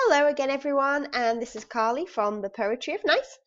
Hello again, everyone, and this is Carly from the Poetry of Nice.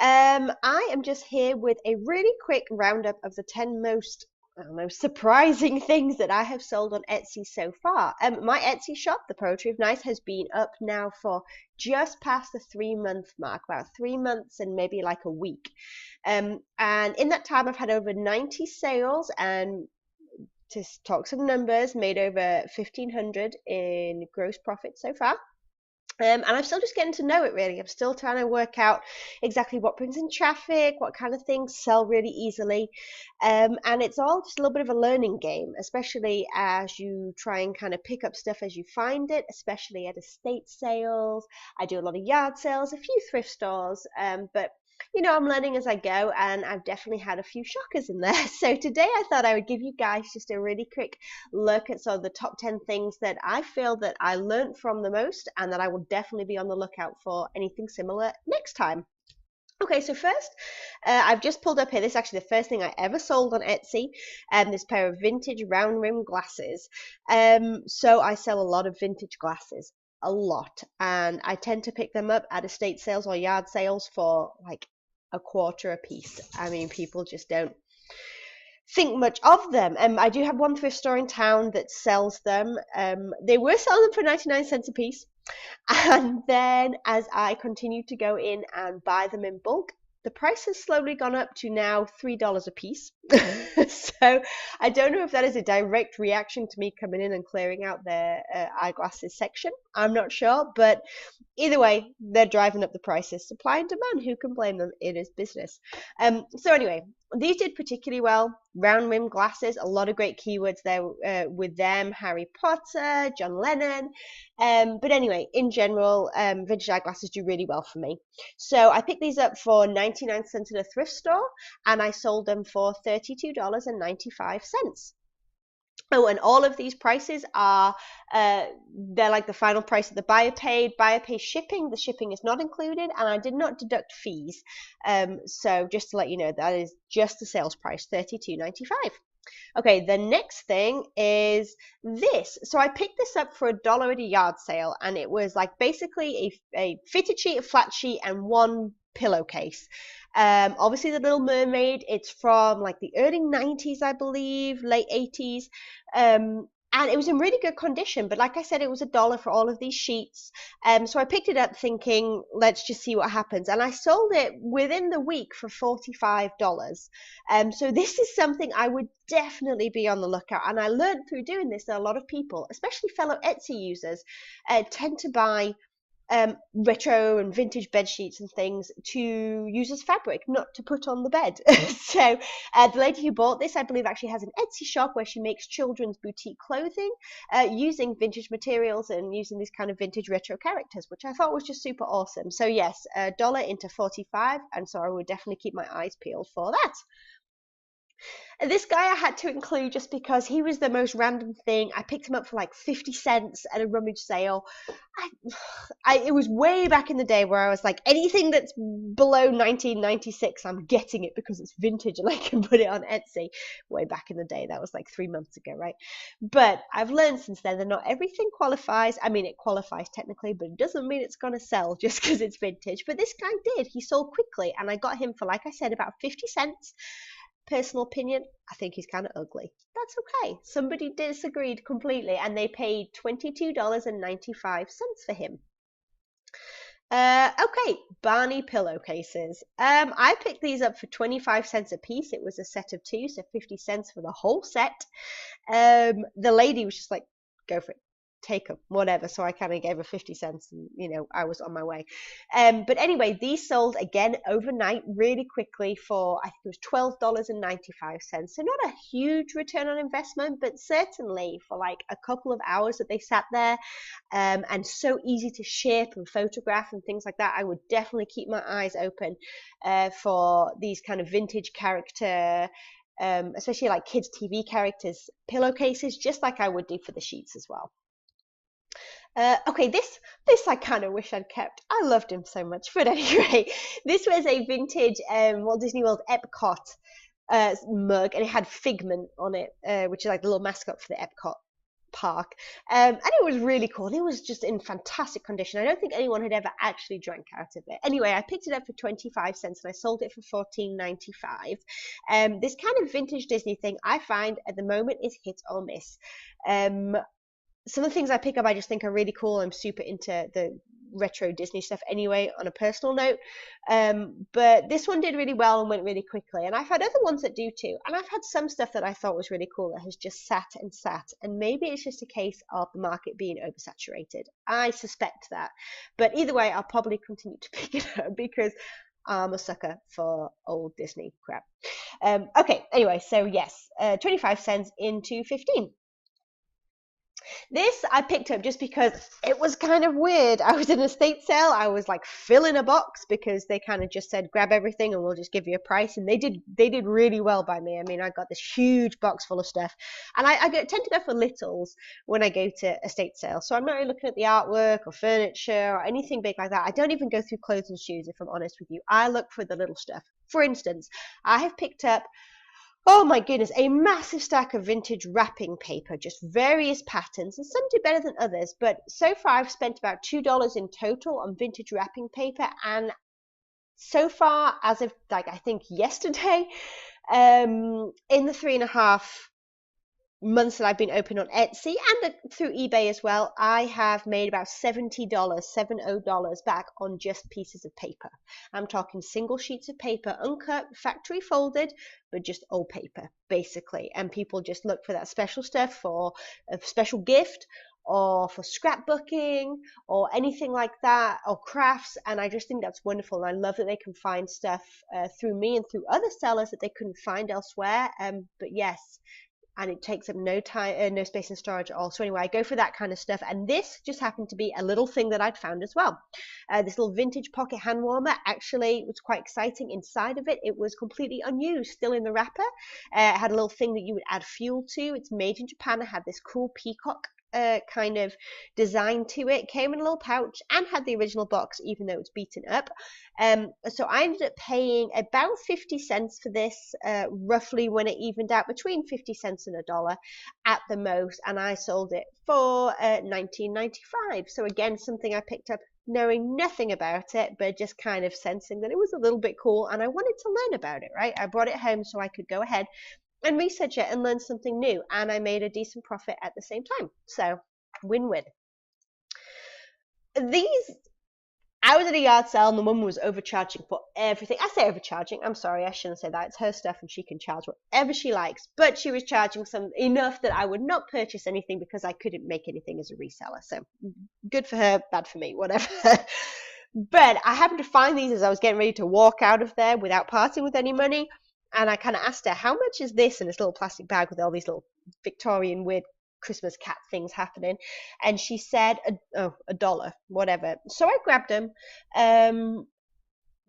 I am just here with a really quick roundup of the 10 most, I don't know, surprising things that I have sold on Etsy so far. My Etsy shop, the Poetry of Nice, has been up now for just past the 3 month mark, about 3 months and maybe like a week. And in that time, I've had over 90 sales and to talk some numbers, made over 1,500 in gross profit so far. And I'm still just getting to know it really. I'm still trying to work out exactly what brings in traffic, what kind of things sell really easily. And it's all just a little bit of a learning game, especially as you try and kind of pick up stuff as you find it, especially at estate sales. I do a lot of yard sales, a few thrift stores, but I'm learning as I go, and I've definitely had a few shockers in there. So today I thought I would give you guys just a really quick look at some of the top 10 things that I feel that I learned from the most, and that I will definitely be on the lookout for anything similar next time. Okay, so first, I've just pulled up here. This is actually the first thing I ever sold on Etsy, this pair of vintage round rim glasses. So I sell a lot of vintage glasses, a lot, and I tend to pick them up at estate sales or yard sales for like a quarter a piece. I mean, people just don't think much of them. I do have one thrift store in town that sells them. They were selling them for 99 cents a piece. And then as I continue to go in and buy them in bulk, the price has slowly gone up to now $3 a piece. So I don't know if that is a direct reaction to me coming in and clearing out their eyeglasses section. I'm not sure, but either way, they're driving up the prices. Supply and demand, who can blame them? It is business. So anyway, these did particularly well. Round rim glasses, a lot of great keywords there with them. Harry Potter, John Lennon. But anyway, in general, vintage eyeglasses do really well for me. So I picked these up for 99 cents at a thrift store, and I sold them for $32.95. Oh, and all of these prices are, they're like the final price that the buyer paid. Buyer pays shipping. The shipping is not included, and I did not deduct fees. So just to let you know, that is just the sales price, $32.95. Okay, the next thing is this. So I picked this up for $1 at a yard sale, and it was like basically a fitted sheet, a flat sheet, and one pillowcase. Obviously the Little Mermaid, it's from like the early 90s, I believe, late 80s. And it was in really good condition, but like I said, it was $1 for all of these sheets. So I picked it up thinking, let's just see what happens. And I sold it within the week for $45. So this is something I would definitely be on the lookout. And I learned through doing this that a lot of people, especially fellow Etsy users, tend to buy retro and vintage bed sheets and things to use as fabric, not to put on the bed. So the lady who bought this, I believe, actually has an Etsy shop where she makes children's boutique clothing using vintage materials and using these kind of vintage retro characters, which I thought was just super awesome. So yes, $1 into 45, and so I would definitely keep my eyes peeled for that. This guy I had to include just because he was the most random thing. I picked him up for like 50 cents at a rummage sale. It was way back in the day where I was like, anything that's below 1996, I'm getting it because it's vintage and I can put it on Etsy. Way back in the day, that was like 3 months ago, right? But I've learned since then that not everything qualifies. I mean, it qualifies technically, but it doesn't mean it's going to sell just because it's vintage. But this guy did. He sold quickly, and I got him for, like I said, about 50 cents. Personal opinion, I think he's kind of ugly. That's okay. Somebody disagreed completely, and they paid $22.95 for him. Okay, Barney pillowcases. I picked these up for 25 cents a piece. It was a set of two, so 50 cents for the whole set. The lady was just like, go for it. Take them, whatever. So I kind of gave her 50 cents and, I was on my way. But anyway, these sold again overnight really quickly for, I think it was $12.95. So not a huge return on investment, but certainly for like a couple of hours that they sat there, and so easy to ship and photograph and things like that, I would definitely keep my eyes open for these kind of vintage character, especially like kids' TV characters, pillowcases, just like I would do for the sheets as well. Okay, this I kind of wish I'd kept. I loved him so much, but anyway, this was a vintage Walt Disney World Epcot mug, and it had Figment on it, which is like the little mascot for the Epcot park. And it was really cool. It was just in fantastic condition. I don't think anyone had ever actually drank out of it. Anyway, I picked it up for 25 cents and I sold it for $14.95. This kind of vintage Disney thing I find at the moment is hit or miss. Some of the things I pick up I just think are really cool. I'm super into the retro Disney stuff anyway on a personal note, but this one did really well and went really quickly, and I've had other ones that do too, and I've had some stuff that I thought was really cool that has just sat and sat, and maybe it's just a case of the market being oversaturated. I suspect that, but either way I'll probably continue to pick it up because I'm a sucker for old Disney crap. Okay, anyway, so yes, 25 cents into 15. This I picked up just because it was kind of weird. I was in a estate sale. I was like filling a box because they kind of just said grab everything and we'll just give you a price, and they did really well by me. I mean, I got this huge box full of stuff, and I tend to go for littles when I go to estate sale. So I'm not really looking at the artwork or furniture or anything big like that. I don't even go through clothes and shoes, if I'm honest with you. I look for the little stuff. For instance, I have picked up, oh my goodness, a massive stack of vintage wrapping paper, just various patterns, and some do better than others. But so far I've spent about $2 in total on vintage wrapping paper, and so far, as of like I think yesterday, in the 3.5 months that I've been open on Etsy and through eBay as well, I have made about $70 back on just pieces of paper. I'm talking single sheets of paper, uncut, factory folded, but just old paper basically, and people just look for that special stuff for a special gift or for scrapbooking or anything like that, or crafts, and I just think that's wonderful, and I love that they can find stuff through me and through other sellers that they couldn't find elsewhere. But yes, and it takes up no time, no space in storage at all. So anyway, I go for that kind of stuff, and this just happened to be a little thing that I'd found as well. This little vintage pocket hand warmer actually was quite exciting. Inside of it, it was completely unused, still in the wrapper. It had a little thing that you would add fuel to. It's made in Japan. It had this cool peacock kind of design to it, came in a little pouch and had the original box even though it's beaten up. So I ended up paying about 50 cents for this, roughly, when it evened out between 50 cents and $1 at the most, and I sold it for $19.95. So again, something I picked up knowing nothing about it, but just kind of sensing that it was a little bit cool and I wanted to learn about it, right? I brought it home so I could go ahead and research it and learn something new, and I made a decent profit at the same time. So win-win. I was at a yard sale and the woman was overcharging for everything. I say overcharging, I'm sorry, I shouldn't say that. It's her stuff and she can charge whatever she likes, but she was charging enough that I would not purchase anything because I couldn't make anything as a reseller. So good for her, bad for me, whatever. But I happened to find these as I was getting ready to walk out of there without parting with any money. And I kind of asked her, how much is this in this little plastic bag with all these little Victorian weird Christmas cat things happening? And she said, $1, whatever. So I grabbed them.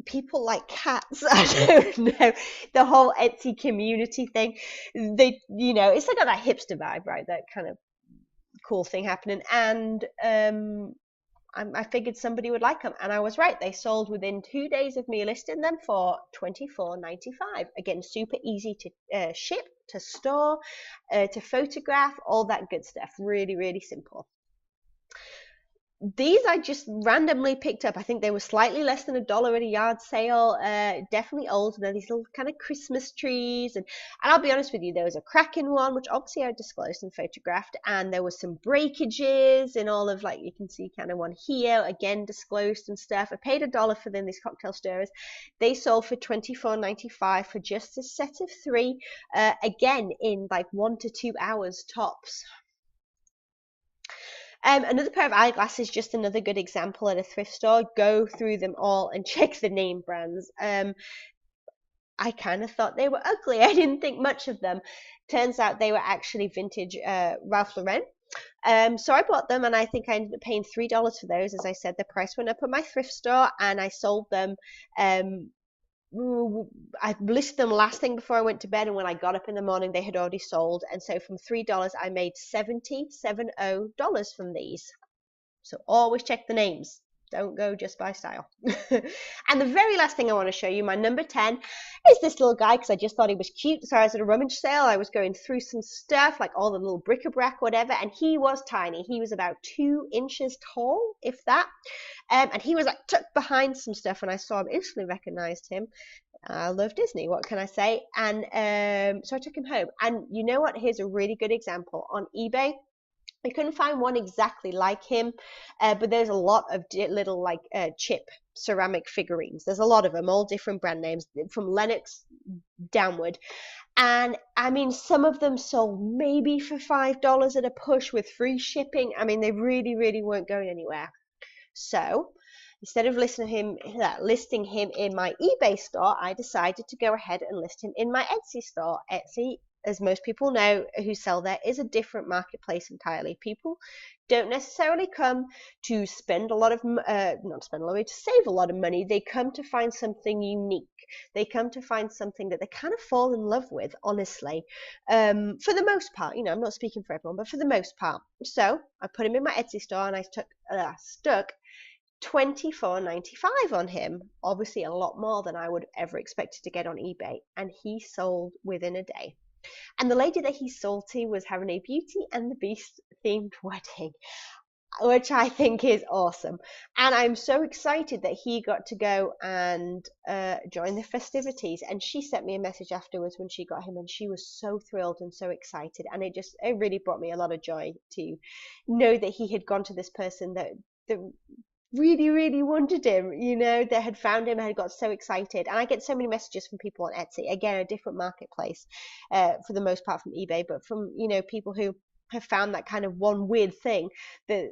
People like cats. I don't know. The whole Etsy community thing. It's like got that hipster vibe, right? That kind of cool thing happening. And I figured somebody would like them, and I was right. They sold within 2 days of me listing them for $24.95. Again, super easy to ship, to store, to photograph, all that good stuff. Really, really simple. These I just randomly picked up. I think they were slightly less than $1 at a yard sale. Definitely old. They're these little kind of Christmas trees. And I'll be honest with you, there was a crack in one, which obviously I disclosed and photographed. And there was some breakages in all of, like, you can see kind of one here, again disclosed and stuff. I paid $1 for them, these cocktail stirrers. They sold for $24.95 for just a set of 3. Again, in like 1 to 2 hours tops. Another pair of eyeglasses, just another good example at a thrift store. Go through them all and check the name brands. I kind of thought they were ugly. I didn't think much of them. Turns out they were actually vintage Ralph Lauren. So I bought them, and I think I ended up paying $3 for those. As I said, the price went up at my thrift store, and I sold them. I listed them last thing before I went to bed, and when I got up in the morning they had already sold, and so from $3 I made $70 from these. So always check the names. Don't go just by style. And the very last thing I want to show you, my number 10, is this little guy because I just thought he was cute. So I was at a rummage sale. I was going through some stuff, like all the little bric-a-brac, whatever, and he was tiny. He was about 2 inches tall, if that. And he was like tucked behind some stuff, and I saw him, instantly recognized him. I love Disney, what can I say? And so I took him home. And you know what? Here's a really good example. On eBay, I couldn't find one exactly like him, but there's a lot of little like chip ceramic figurines. There's a lot of them, all different brand names from Lennox downward. And I mean, some of them sold maybe for $5 at a push with free shipping. I mean, they really, really weren't going anywhere. So instead of listing him in my eBay store, I decided to go ahead and list him in my Etsy store. Etsy, as most people know who sell there, is a different marketplace entirely. People don't necessarily come to spend a lot of, not spend a lot of money, to save a lot of money. They come to find something unique. They come to find something that they kind of fall in love with, honestly. For the most part, you know, I'm not speaking for everyone, but for the most part. So I put him in my Etsy store and I stuck $24.95 on him. Obviously a lot more than I would have ever expected to get on eBay. And he sold within a day. And the lady that he sold to was having a Beauty and the Beast themed wedding, which I think is awesome. And I'm so excited that he got to go and join the festivities. And she sent me a message afterwards when she got him, and she was so thrilled and so excited. And it really brought me a lot of joy to know that he had gone to this person that really, really wanted him, you know, that had found him and had got so excited. And I get so many messages from people on Etsy, again, a different marketplace for the most part from eBay, but from, you know, people who have found that kind of one weird thing that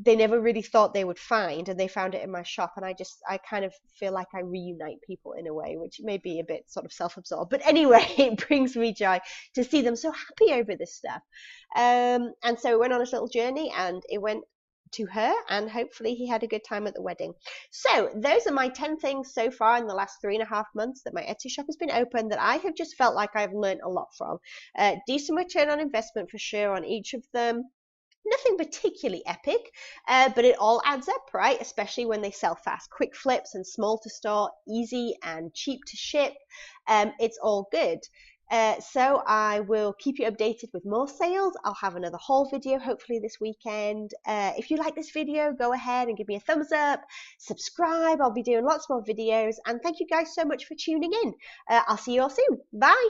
they never really thought they would find, and they found it in my shop. And I kind of feel like I reunite people in a way, which may be a bit sort of self-absorbed, but anyway, it brings me joy to see them so happy over this stuff. And so we went on this little journey, and it went to her, and hopefully he had a good time at the wedding. So those are my 10 things so far in the last 3.5 months that my Etsy shop has been open that I have just felt like I've learned a lot from. Decent return on investment for sure on each of them. Nothing particularly epic, but it all adds up, right? Especially when they sell fast. Quick flips and small to store, easy and cheap to ship. It's all good. So I will keep you updated with more sales. I'll have another haul video hopefully this weekend. If you like this video, go ahead and give me a thumbs up, subscribe. I'll be doing lots more videos, and thank you guys so much for tuning in. I'll see you all soon. Bye.